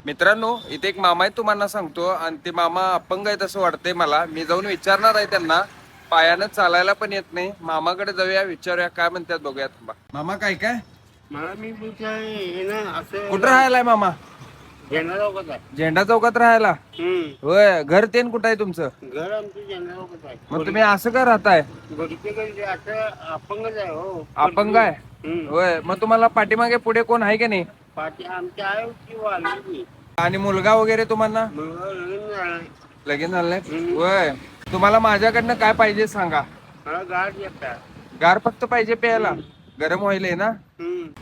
मित्रांनो, इथे एक मामा आहे तुम्हाला सांगतो, आणि ते मामा अपंग आहे तसं वाटतंय मला. मी जाऊन विचारणार आहे त्यांना. पायानं चालायला पण येत नाही. मामाकडे जाऊया, विचारूया काय म्हणतात, बघूया. थांबा. मामा काय काय मला मी हे ना असं कुठं राहायलाय मामा? झेंडा चौकात आहे. झेंडा चौकात राहायला? होय. घर तेन कुठं आहे तुमचं? घर आमचं झेंडा चौकात आहे. मग तुम्ही असं का राहताय? घरचे घरी असं अपंगच आहे हो. अपंग आहे? होय. मग तुम्हाला पाठीमागे पुढे कोण आहे की नाही? पाठी आमच्या आहे की वाली आणि मुलगा वगैरे तुम्हाला? मुलगा लग्न झालं. लगीन झालं नाही? होय. तुम्हाला माझ्याकडनं काय पाहिजे सांगा. मला गाठ येतात. गार फक्त पाहिजे प्यायला? गरम व्हायलंय ना?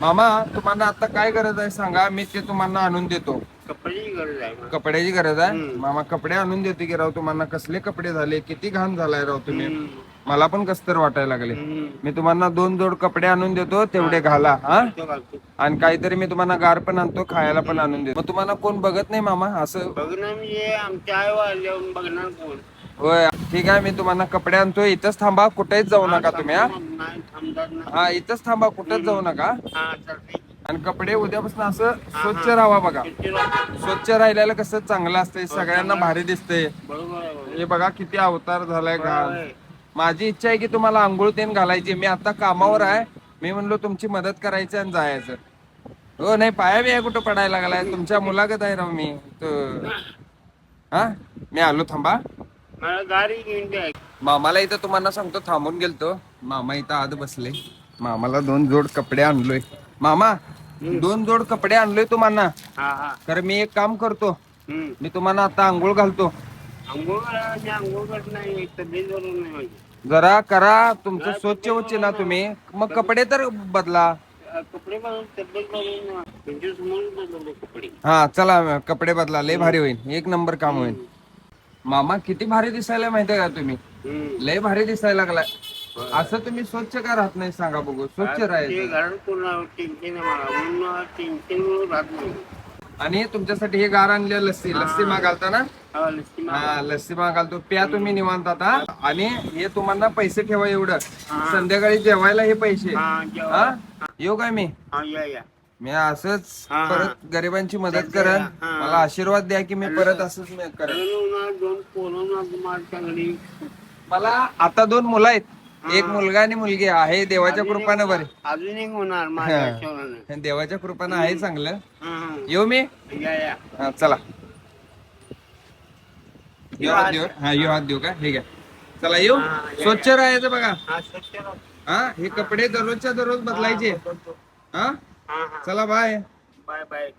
मामा, तुम्हाला आता काय गरज आहे सांगा, मी ते तुम्हाला आणून देतो. कपड्याची गरज आहे. कपड्याची गरज आहे? मामा कपडे आणून देते की राव. तुम्हाला कसले कपडे झाले, किती घाण झालाय राव तुम्ही. मला पण कस तर वाटायला लागले. मी तुम्हाला 2 जोड कपडे आणून देतो, तेवढे घाला. हा, आणि काहीतरी मी तुम्हाला गार पण आणतो, खायला पण आणून देतो. मग तुम्हाला कोण बघत नाही मामा असं? बघणार म्हणजे आमच्या आई वाल्यावर बघणार कोण. होय, ठीक आहे. मी तुम्हाला कपडे आणतो. इथंच थांबा, कुठेच जाऊ नका तुम्ही. हा, नाही थांबणार नाही. हा, इथंच थांबा, कुठेच जाऊ नका. हा चालतंय. आणि कपडे उद्यापासून असं स्वच्छ राहावा बघा. स्वच्छ राहिलेलं कसं चांगलं असतंय, सगळ्यांना भारी दिसतंय. बरोबर आहे. हे बघा किती अवतार झालाय का. बरोबर. माझी इच्छा आहे की तुम्हाला आंघोळ तेन घालायची. मी आता कामावर आहे. मी म्हणलो तुमची मदत करायची आणि जायचं. हो नाही, पाया बिया कुठं पडायला लागलाय. तुमच्या मुलाखत आहे राव मी. हा, मी आलो, थांबा. मला गाडी घेऊन द्या. मामाला इथं तुम्हाला सांगतो थांबून गेलतो. मामा इथं आत बसले. मामाला 2 जोड कपडे आणलोय. मामा, 2 जोड कपडे आणलोय तुम्हाला. हा हा. तर मी एक काम करतो, मी तुम्हाला आता आंघोळ घालतो. अंघोळ करायला अंघोळ करत नाही. तब्येत बरोबर नाही माझी. जरा करा, तुमचं स्वच्छ होचे ना तुम्ही. मग कपडे तर बदला. कपडे बदल, तब्येत बरोबर नाही. त्यांच्या समोर बदलले कपडे. हा चला, कपडे बदला. लय भारी होईल, 1 नंबर काम होईल. मामा किती भारी दिसायला माहितीये का तुम्ही. लय भारी दिसायला लागलाय. असं तुम्ही स्वच्छ का राहत नाही सांगा बघू. स्वच्छ राहायचं. घरात कोण टेन्शन आहे मला. म्हणून टेन्शन राहत नाही. आणि तुमच्यासाठी हे गार आणले लस्सी. लस्सी मागालता ना? हा, लस्सी हा, लस्सी मागालतो. प्या तुम्ही निवांत आता. आणि हे तुम्हाला पैसे ठेवा एवढं. संध्याकाळी जेवायला हे पैसे. हा, येऊ काय मी? हा, या. मी असंच परत गरिबांची मदत करेन. मला आशीर्वाद द्या की मी परत असंच करेन. 2 पोरं माझ्या घरी. मला आता 2 मुलं आहेत. एक मुलगा आणि मुलगी आहे. देवाच्या कृपानं बरे. अजून एक होणार माझ्या हिशोबाने. देवाच्या कृपानं आहे चांगलं. हा, येऊ मी? या. हा, चला. यो हात देऊ. हा, यो हात देऊ का? हे घ्या. चला येऊ. स्वच्छ राहायचं बघा. हा, स्वच्छ राहा. हा, हे कपडे दररोजच्या दररोज बदलायचे. हा, हा. चला बाय. बाय.